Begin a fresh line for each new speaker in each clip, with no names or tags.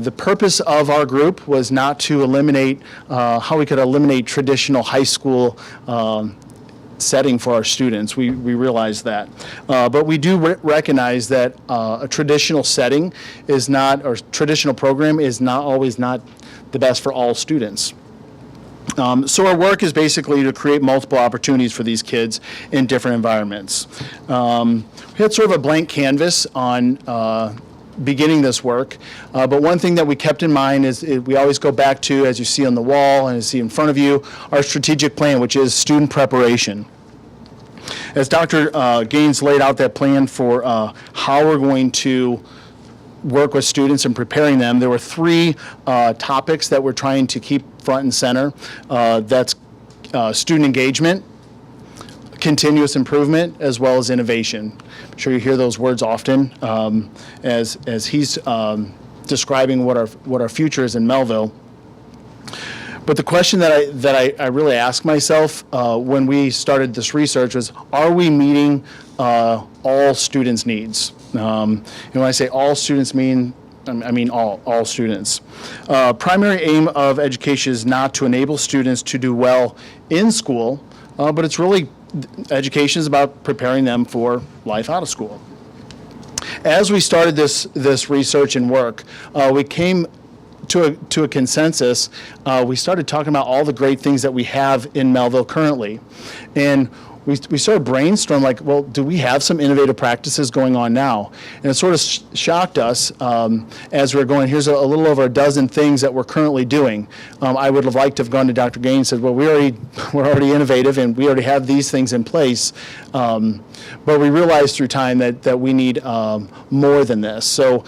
The purpose of our group was not to eliminate how we could eliminate traditional high school setting for our students. We realize that. But we do recognize that a traditional setting is not, or traditional program is not always not the best for all students. So our work is basically to create multiple opportunities for these kids in different environments. We had sort of a blank canvas on beginning this work, but one thing that we kept in mind is we always go back to, as you see on the wall and you see in front of you, our strategic plan, which is student preparation. As Dr. Gaines laid out that plan for how we're going to work with students and preparing them, there were three topics that we're trying to keep front and center. That's student engagement, continuous improvement, as well as innovation. I'm sure you hear those words often as he's describing what our future is in Melville. But the question that I really asked myself when we started this research was, are we meeting all students' needs? And when I say all students, I mean all students. Primary aim of education is not to enable students to do well in school, but it's really, education is about preparing them for life out of school. As we started this research and work, we came to a consensus. We started talking about all the great things that we have in Melville currently. And we sort of brainstormed, like, well, do we have some innovative practices going on now? And it sort of shocked us as we were going, here's a little over a dozen things that we're currently doing. I would have liked to have gone to Dr. Gaines and said, well, we're already innovative and we already have these things in place. But we realized through time that we need more than this. So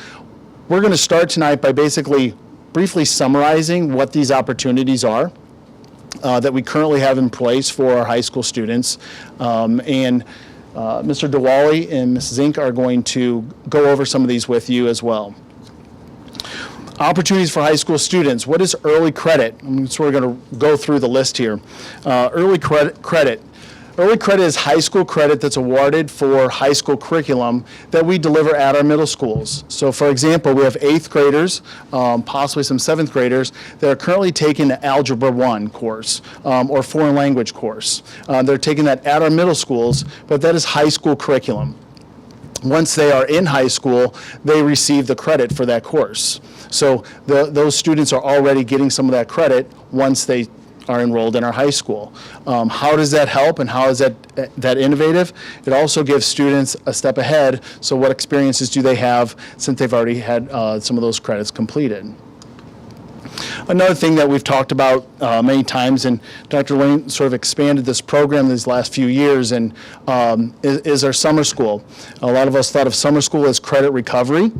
we're going to start tonight by basically briefly summarizing what these opportunities are that we currently have in place for our high school students. And Mr. Diwali and Ms. Zink are going to go over some of these with you as well. Opportunities for high school students. What is early credit? So we're going to go through the list here. Early credit. Early credit is high school credit that's awarded for high school curriculum that we deliver at our middle schools. So for example, we have 8th graders, possibly some 7th graders, that are currently taking the Algebra 1 course or foreign language course. They're taking that at our middle schools, but that is high school curriculum. Once they are in high school, they receive the credit for that course. So those students are already getting some of that credit once they are enrolled in our high school. How does that help and how is that innovative? It also gives students a step ahead. So what experiences do they have since they've already had some of those credits completed? Another thing that we've talked about many times, and Dr. Lane sort of expanded this program these last few years, and is our summer school. A lot of us thought of summer school as credit recovery.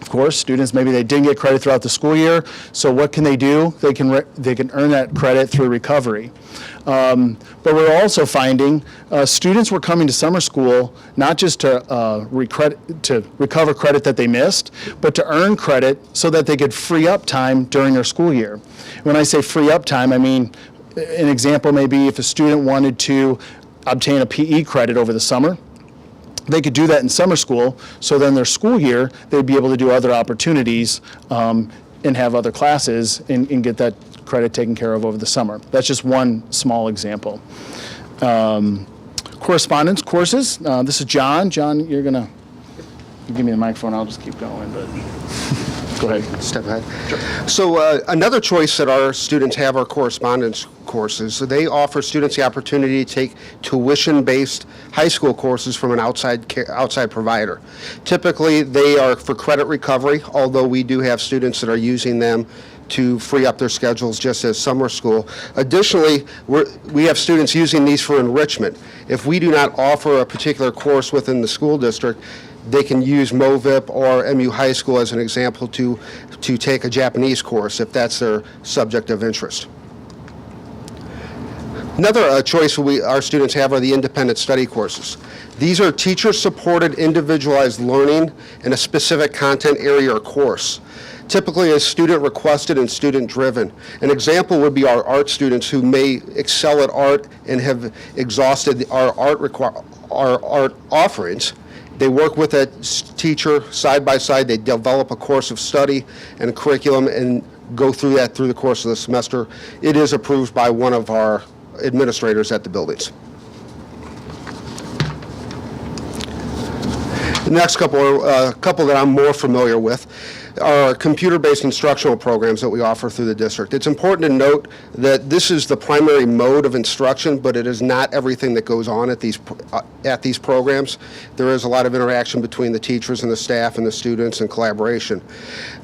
Of course, students, maybe they didn't get credit throughout the school year, so what can they do? They can earn that credit through recovery. But we're also finding students were coming to summer school not just to recover credit that they missed, but to earn credit so that they could free up time during their school year. When I say free up time, I mean, an example may be if a student wanted to obtain a PE credit over the summer, they could do that in summer school, so then their school year, they'd be able to do other opportunities and have other classes and get that credit taken care of over the summer. That's just one small example. Correspondence courses. This is John. John, you're gonna give me the microphone. I'll just keep going, but go ahead.
Step ahead. Sure. So another choice that our students have are correspondence courses. So they offer students the opportunity to take tuition-based high school courses from an outside provider. Typically, they are for credit recovery, although we do have students that are using them to free up their schedules just as summer school. Additionally, we have students using these for enrichment. If we do not offer a particular course within the school district, they can use MOVIP or MU High School as an example to take a Japanese course if that's their subject of interest. Another choice our students have are the independent study courses. These are teacher-supported individualized learning in a specific content area or course. Typically is student requested and student driven. An example would be our art students who may excel at art and have exhausted our art offerings, They work with that teacher side by side. They develop a course of study and a curriculum and go through that through the course of the semester. It is approved by one of our administrators at the buildings. The next couple that I'm more familiar with are computer-based instructional programs that we offer through the district. It's important to note that this is the primary mode of instruction, but it is not everything that goes on at these programs. There is a lot of interaction between the teachers and the staff and the students and collaboration.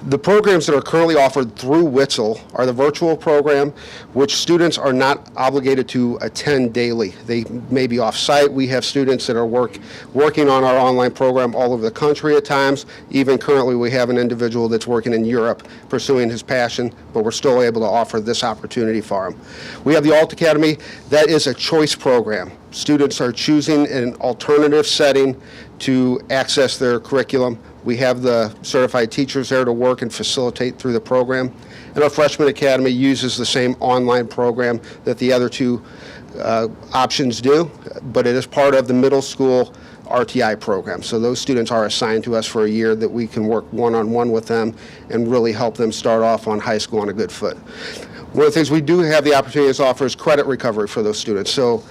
The programs that are currently offered through Witzel are the virtual program, which students are not obligated to attend daily. They may be off-site. We have students that are working on our online program all over the country at times. Even currently, we have an individual that's working in Europe pursuing his passion, but we're still able to offer this opportunity for him. We have the Alt Academy. That is a choice program. Students are choosing an alternative setting to access their curriculum. We have the certified teachers there to work and facilitate through the program. And our Freshman Academy uses the same online program that the other two options do, but it is part of the middle school RTI program. So those students are assigned to us for a year that we can work one-on-one with them and really help them start off on high school on a good foot. One of the things we do have the opportunity to offer is credit recovery for those students. So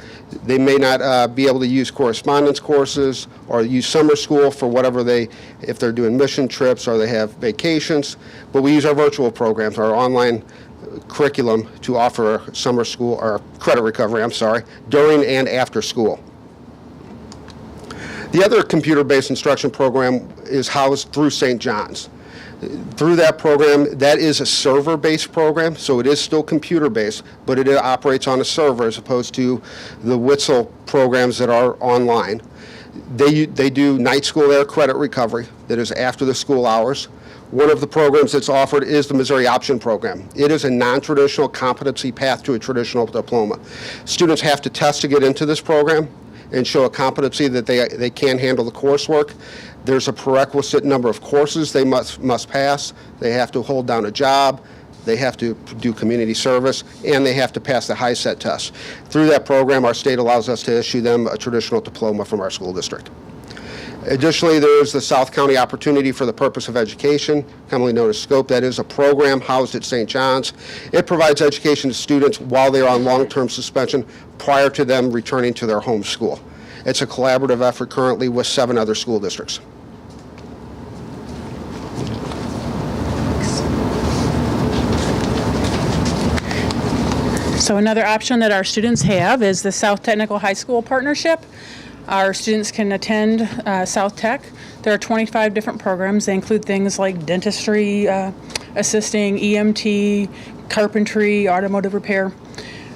they may not be able to use correspondence courses or use summer school for whatever if they're doing mission trips or they have vacations, but we use our virtual programs, our online curriculum to offer summer school or credit recovery, during and after school. The other computer-based instruction program is housed through St. John's. Through that program, that is a server-based program, so it is still computer-based, but it operates on a server as opposed to the Witzel programs that are online. They do night school there, credit recovery, that is after the school hours. One of the programs that's offered is the Missouri Option Program. It is a non-traditional competency path to a traditional diploma. Students have to test to get into this program and show a competency that they can handle the coursework. There's a prerequisite number of courses they must pass. They have to hold down a job, they have to do community service, and they have to pass the HiSET test. Through that program, our state allows us to issue them a traditional diploma from our school district. Additionally, there is the South County Opportunity for the Purpose of Education, commonly known as SCOPE. That is a program housed at St. John's. It provides education to students while they are on long-term suspension prior to them returning to their home school. It's a collaborative effort currently with 7 other school districts.
So another option that our students have is the South Technical High School Partnership. Our students can attend South Tech. There are 25 different programs. They include things like dentistry, assisting, EMT, carpentry, automotive repair.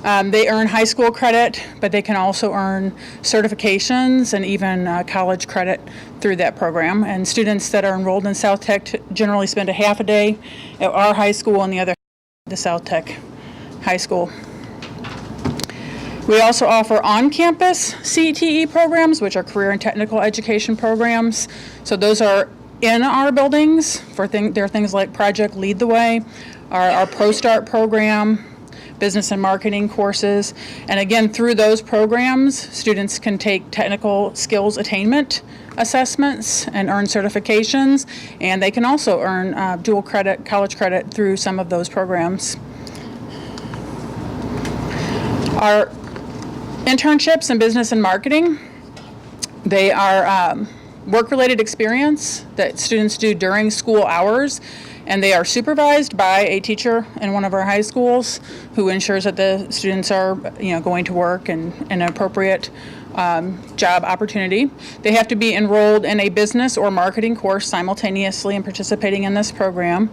They earn high school credit, but they can also earn certifications and even college credit through that program. And students that are enrolled in South Tech generally spend a half a day at our high school and the other at the South Tech High School. We also offer on-campus CTE programs, which are career and technical education programs. So those are in our buildings. There are things like Project Lead the Way, our ProStart program, business and marketing courses. And again, through those programs, students can take technical skills attainment assessments and earn certifications. And they can also earn dual credit, college credit through some of those programs. Our internships in business and marketing, they are work-related experience that students do during school hours, and they are supervised by a teacher in one of our high schools who ensures that the students are going to work and an appropriate job opportunity. They have to be enrolled in a business or marketing course simultaneously and participating in this program.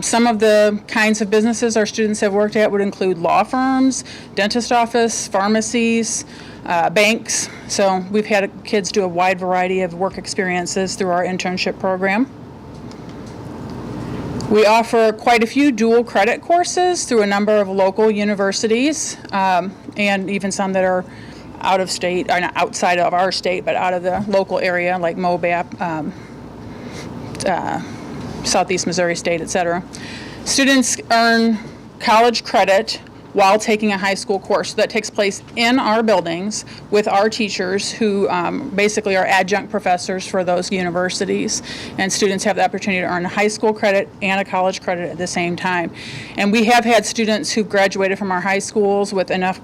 Some of the kinds of businesses our students have worked at would include law firms, dentist office, pharmacies, banks. So we've had kids do a wide variety of work experiences through our internship program. We offer quite a few dual credit courses through a number of local universities and even some that are out of state, or not outside of our state, but out of the local area like MOBAP, Southeast Missouri State, etc. Students earn college credit while taking a high school course. So that takes place in our buildings with our teachers who basically are adjunct professors for those universities. And students have the opportunity to earn a high school credit and a college credit at the same time. And we have had students who graduated from our high schools with enough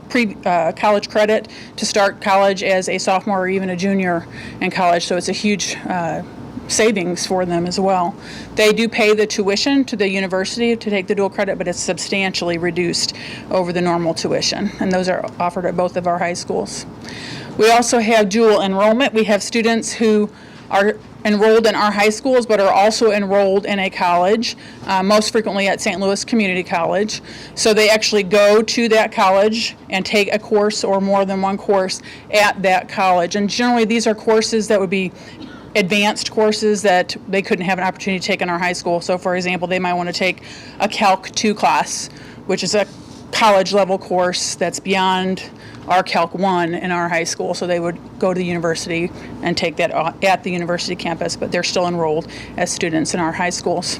college credit to start college as a sophomore or even a junior in college. So it's a huge savings for them as well. They do pay the tuition to the university to take the dual credit, but it's substantially reduced over the normal tuition, and those are offered at both of our high schools. We also have dual enrollment. We have students who are enrolled in our high schools but are also enrolled in a college, most frequently at St. Louis Community College. So they actually go to that college and take a course or more than one course at that college. And generally these are courses that would be advanced courses that they couldn't have an opportunity to take in our high school. So for example, they might want to take a Calc 2 class, which is a college level course that's beyond our Calc 1 in our high school. So they would go to the university and take that at the university campus, but they're still enrolled as students in our high schools.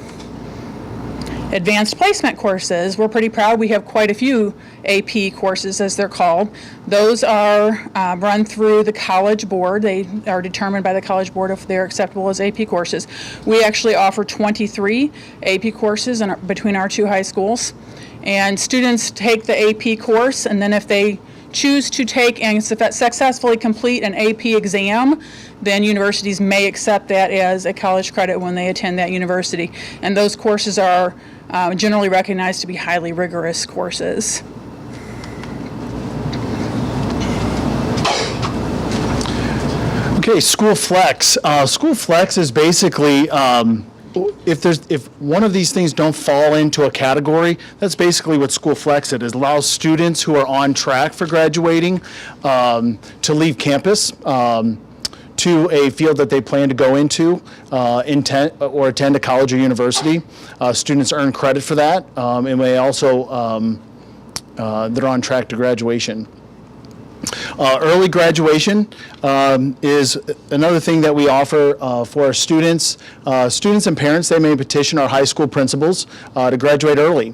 Advanced placement courses, we're pretty proud. We have quite a few AP courses, as they're called. Those are run through the College Board. They are determined by the College Board if they're acceptable as AP courses. We actually offer 23 AP courses between our two high schools. And students take the AP course, and then if they choose to take and successfully complete an AP exam, then universities may accept that as a college credit when they attend that university. And those courses are generally recognized to be highly rigorous courses.
Okay, School Flex. School Flex is basically if one of these things don't fall into a category, that's basically what School Flex is. It allows students who are on track for graduating to leave campus to a field that they plan to go into or attend a college or university. Students earn credit for that, and they also they're on track to graduation. Early graduation is another thing that we offer for our students. Students and parents, they may petition our high school principals to graduate early.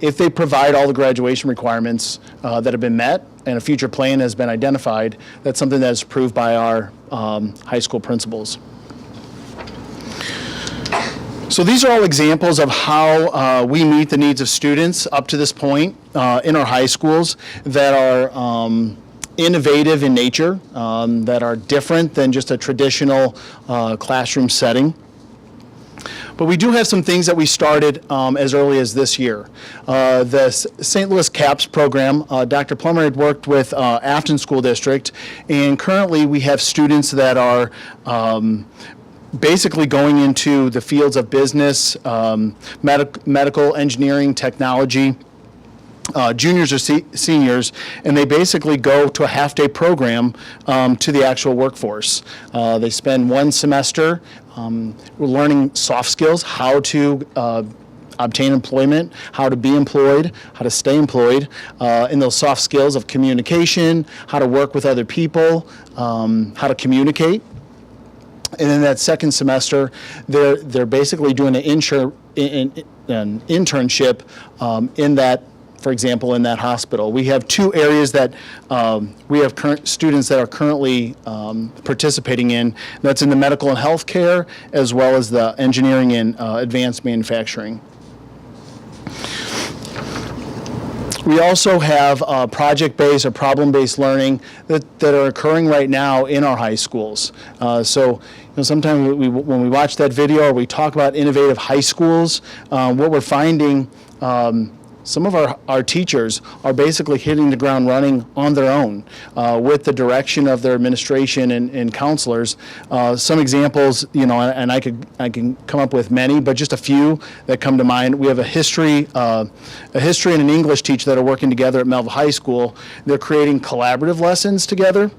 If they provide all the graduation requirements that have been met and a future plan has been identified, that's something that is approved by our high school principals. So these are all examples of how we meet the needs of students up to this point in our high schools that are innovative in nature, that are different than just a traditional classroom setting. But we do have some things that we started as early as this year. The St. Louis CAPS program, Dr. Plummer had worked with Afton School District, and currently we have students that are basically going into the fields of business, medical, engineering, technology, juniors or seniors, and they basically go to a half-day program to the actual workforce. They spend one semester learning soft skills, how to obtain employment, how to be employed, how to stay employed, in those soft skills of communication, how to work with other people, how to communicate. And in that second semester, they're basically doing an internship in that, for example, in that hospital. We have two areas that we have current students that are currently participating in. That's in the medical and healthcare, as well as the engineering and advanced manufacturing. We also have project-based or problem-based learning that are occurring right now in our high schools. So sometimes when we watch that video or we talk about innovative high schools, what we're finding, some of our teachers are basically hitting the ground running on their own with the direction of their administration and counselors. Some examples, and I can come up with many, but just a few that come to mind. We have a history and an English teacher that are working together at Melville High School. They're creating collaborative lessons together,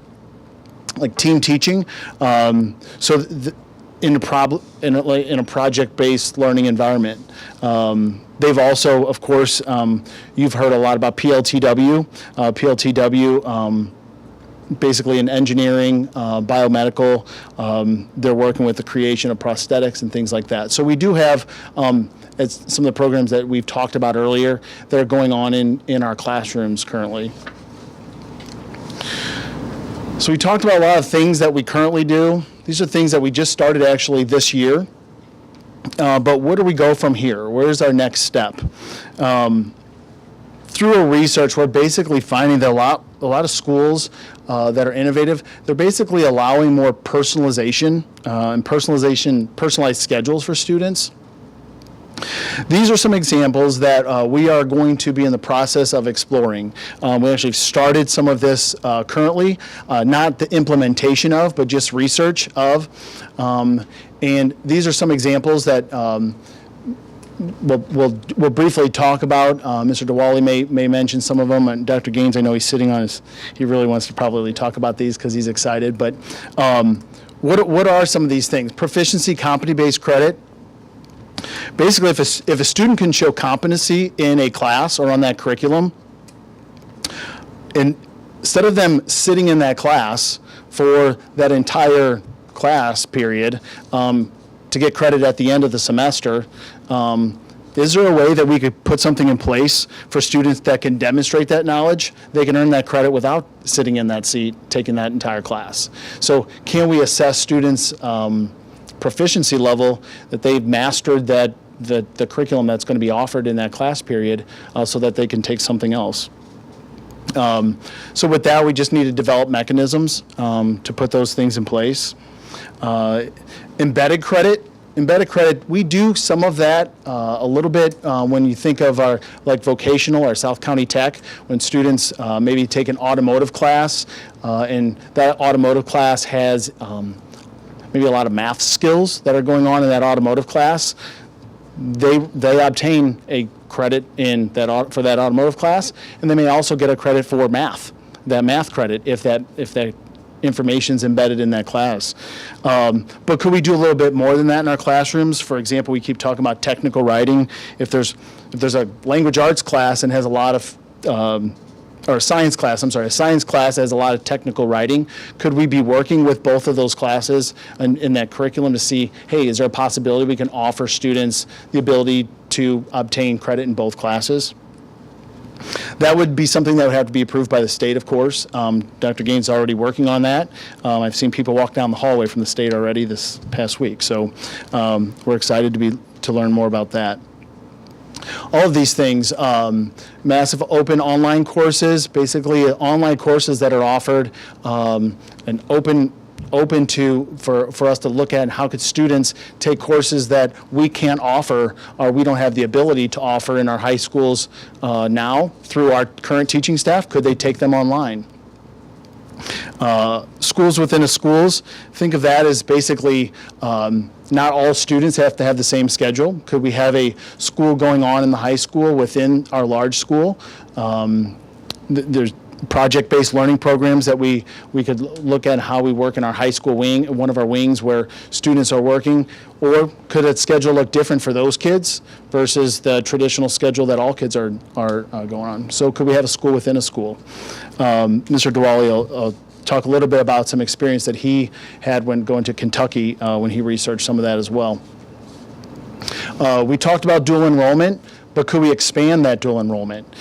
like team teaching. In a project-based learning environment. They've also, of course, you've heard a lot about PLTW. PLTW basically in engineering, biomedical. They're working with the creation of prosthetics and things like that. So we do have it's some of the programs that we've talked about earlier that are going on in our classrooms currently. So we talked about a lot of things that we currently do. These are things that we just started actually this year. But where do we go from here? Where's our next step? Through a research, we're basically finding that a lot of schools that are innovative, they're basically allowing more personalization and personalized schedules for students. These are some examples that we are going to be in the process of exploring. We actually started some of this currently, not the implementation of, but just research of. And these are some examples that we'll briefly talk about. Mr. Diwali may mention some of them, and Dr. Gaines, I know he's sitting on he really wants to probably talk about these because he's excited. But what are some of these things? Proficiency, competency-based credit. Basically, if a student can show competency in a class or on that curriculum, and instead of them sitting in that class for that entire class period to get credit at the end of the semester, is there a way that we could put something in place for students that can demonstrate that knowledge? They can earn that credit without sitting in that seat, taking that entire class. So can we assess students' proficiency level that they've mastered the curriculum that's going to be offered in that class period so that they can take something else? So with that, we just need to develop mechanisms to put those things in place. Embedded credit, we do some of that a little bit when you think of our vocational or South County Tech, when students maybe take an automotive class and that automotive class has maybe a lot of math skills that are going on in that automotive class. They obtain a credit in that for that automotive class, and they may also get a credit for that math credit if that information's embedded in that class. But could we do a little bit more than that in our classrooms? For example, we keep talking about technical writing. If there's a language arts class and has a lot of or a science class that has a lot of technical writing, could we be working with both of those classes in that curriculum to see, hey, is there a possibility we can offer students the ability to obtain credit in both classes? That would be something that would have to be approved by the state, of course. Dr. Gaines is already working on that. I've seen people walk down the hallway from the state already this past week, so we're excited to learn more about that. All of these things, massive open online courses, basically online courses that are offered and open for us to look at, and how could students take courses that we can't offer or we don't have the ability to offer in our high schools now through our current teaching staff. Could they take them online? Schools within a schools, think of that as basically not all students have to have the same schedule. Could we have a school going on in the high school within our large school? There's project-based learning programs that we could look at how we work in our high school wing, one of our wings where students are working. Or could a schedule look different for those kids versus the traditional schedule that all kids are going on? So could we have a school within a school? Mr. Diwali will talk a little bit about some experience that he had when going to Kentucky when he researched some of that as well. We talked about dual enrollment, but could we expand that dual enrollment?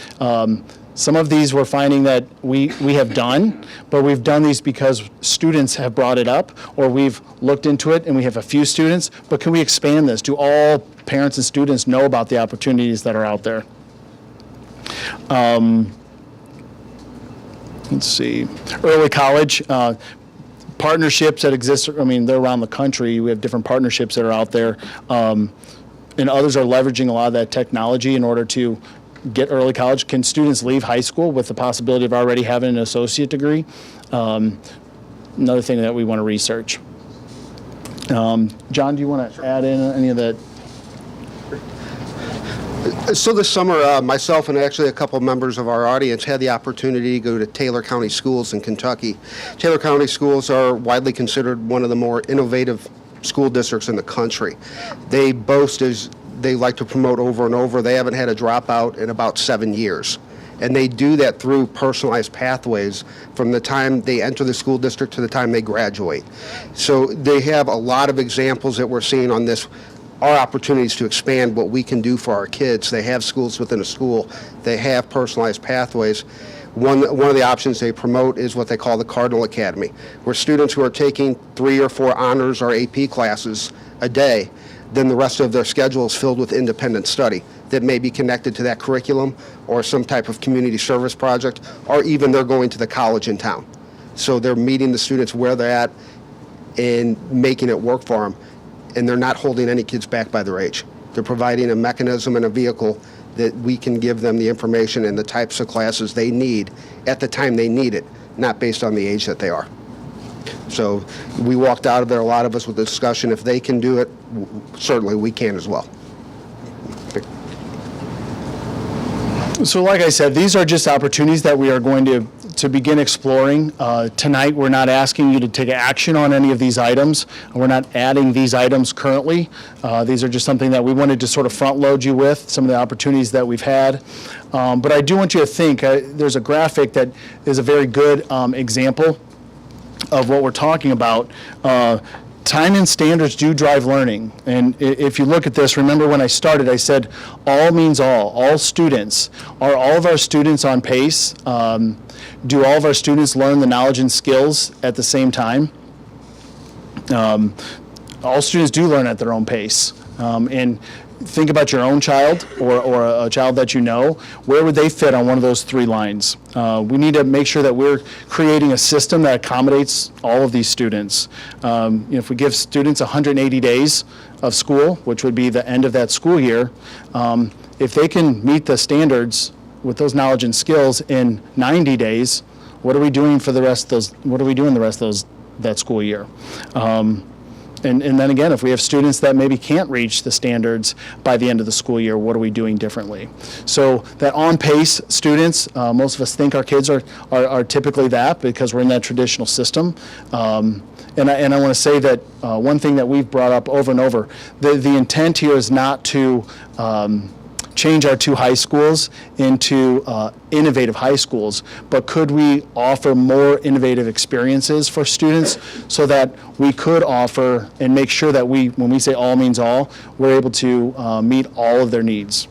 Some of these we're finding that we have done, but we've done these because students have brought it up, or we've looked into it and we have a few students, but can we expand this? Do all parents and students know about the opportunities that are out there? Let's see, early college, partnerships that exist, they're around the country. We have different partnerships that are out there, and others are leveraging a lot of that technology in order to get early college. Can students leave high school with the possibility of already having an associate degree? Another thing that we want to research. John, do you want to add in any of that?
So this summer, myself and actually a couple members of our audience had the opportunity to go to Taylor County Schools in Kentucky. Taylor County Schools are widely considered one of the more innovative school districts in the country. They boast, as they like to promote over and over, they haven't had a dropout in about 7 years. And they do that through personalized pathways from the time they enter the school district to the time they graduate. So they have a lot of examples that we're seeing on this, our opportunities to expand what we can do for our kids. They have schools within a school. They have personalized pathways. One of the options they promote is what they call the Cardinal Academy, where students who are taking 3 or 4 honors or AP classes a day, then the rest of their schedule is filled with independent study that may be connected to that curriculum or some type of community service project, or even they're going to the college in town. So they're meeting the students where they're at and making it work for them, and they're not holding any kids back by their age. They're providing a mechanism and a vehicle that we can give them the information and the types of classes they need at the time they need it, not based on the age that they are. So we walked out of there, a lot of us, with the discussion, if they can do it, certainly we can as well.
So like I said, these are just opportunities that we are going to begin exploring. Tonight, we're not asking you to take action on any of these items. We're not adding these items currently. These are just something that we wanted to sort of front load you with, some of the opportunities that we've had. But I do want you to think, there's a graphic that is a very good example of what we're talking about. Time and standards do drive learning. And if you look at this, remember when I started, I said all means all students. Are all of our students on pace? Do all of our students learn the knowledge and skills at the same time? All students do learn at their own pace. And think about your own child or a child that you know. Where would they fit on one of those 3 lines? We need to make sure that we're creating a system that accommodates all of these students. If we give students 180 days of school, which would be the end of that school year, if they can meet the standards with those knowledge and skills in 90 days, what are we doing for the rest of those? What are we doing the rest of that school year? And then again, if we have students that maybe can't reach the standards by the end of the school year, what are we doing differently? So that on-pace students, most of us think our kids are typically that because we're in that traditional system. And I want to say that one thing that we've brought up over and over, the intent here is not to change our 2 high schools into innovative high schools, but could we offer more innovative experiences for students so that we could offer and make sure that when we say all means all, we're able to meet all of their needs.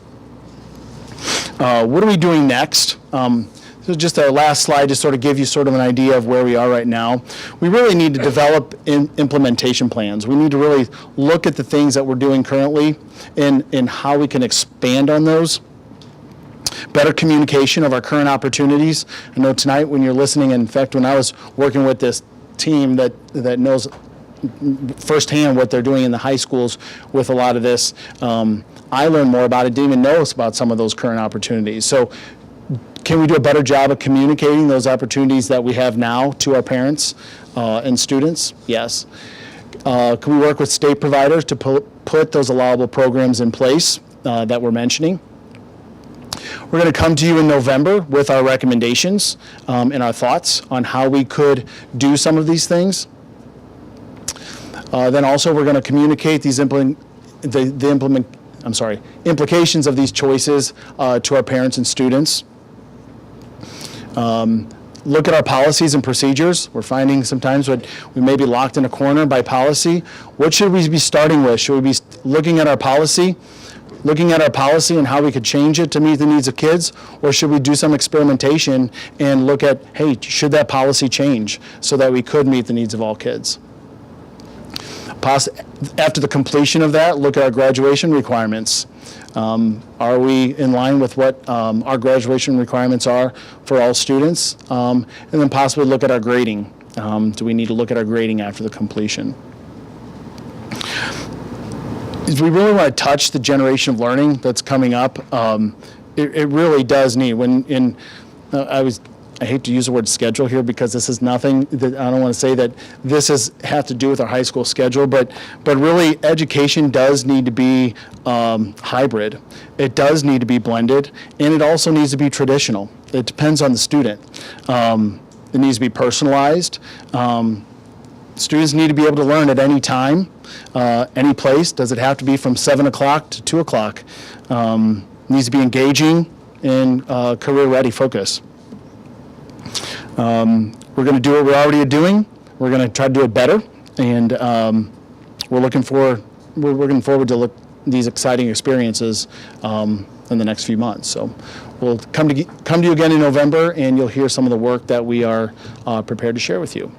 What are we doing next? So just our last slide to sort of give you sort of an idea of where we are right now. We really need to develop implementation plans. We need to really look at the things that we're doing currently and how we can expand on those. Better communication of our current opportunities. I know tonight when you're listening, in fact, when I was working with this team that knows firsthand what they're doing in the high schools with a lot of this, I learned more about it, didn't even know about some of those current opportunities. So can we do a better job of communicating those opportunities that we have now to our parents and students? Yes. Can we work with state providers to put those allowable programs in place that we're mentioning? We're going to come to you in November with our recommendations and our thoughts on how we could do some of these things. Then also we're going to communicate these implications of these choices to our parents and students. Look at our policies and procedures. We're finding sometimes that we may be locked in a corner by policy. What should we be starting with? Should we be looking at our policy and how we could change it to meet the needs of kids? Or should we do some experimentation and look at, hey, should that policy change so that we could meet the needs of all kids? After the completion of that, look at our graduation requirements. Are we in line with what our graduation requirements are for all students? And then possibly look at our grading. Do we need to look at our grading after the completion? If we really want to touch the generation of learning that's coming up, it really does need, I hate to use the word schedule here because this is nothing that I don't want to say that this have to do with our high school schedule, but really education does need to be hybrid. It does need to be blended, and it also needs to be traditional. It depends on the student. It needs to be personalized. Students need to be able to learn at any time, any place. Does it have to be from 7 o'clock to 2 o'clock? Needs to be engaging. and career-ready focus. We're going to do what we're already doing. We're going to try to do it better, and we're looking forward to these exciting experiences in the next few months. So we'll come to you again in November, and you'll hear some of the work that we are prepared to share with you.